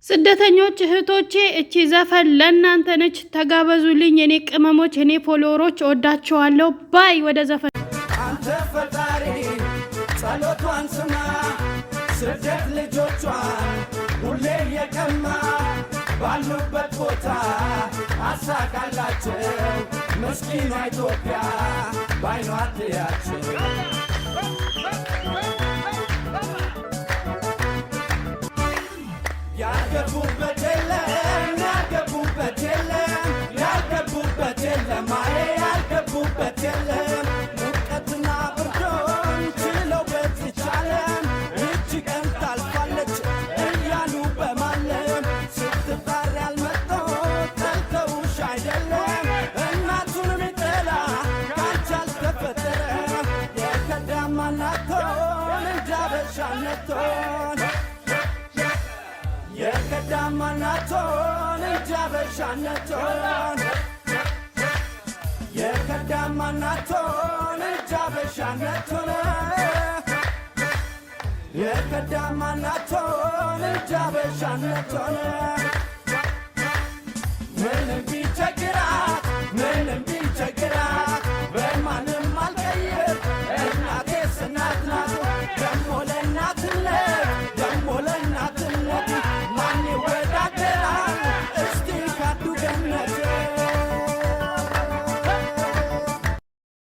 ስደተኞች እህቶቼ እቺ ዘፈን ለእናንተ ነች። ተጋበዙልኝ የኔ ቅመሞች፣ የኔ ፎሎወሮች፣ ወዳችኋለሁ። ባይ ወደ ዘፈን አንተ ፈጣሪ ጸሎቷን ስማ፣ ስደት ልጆቿን ሁሌ የቀማ ባሉበት ቦታ አሳካላቸው። ምስኪኗ ኢትዮጵያ ባይኗ አትያቸው። ያልገቡበት የለም ያልገቡበት የለም ያልገቡበት የለም አይ ያልገቡበት የለም። ሙቀትና ብርዶን ችለው በዚች ዓለም ይህች ቀን ታልፋለች እያሉ በማለም ስትጣሪ ያልመጣው ጠልተውሽ አይደለም። እናቱን ሚጠላ ካንቺ አልተፈጠረ የከዳማናቶን እንጂ አበሻነቶን የከዳማናቶን እንጂ አበሻነቶን የከዳማናቶን እንጂ አበሻነቶን የከዳማናቶን እንጂ አበሻነቶን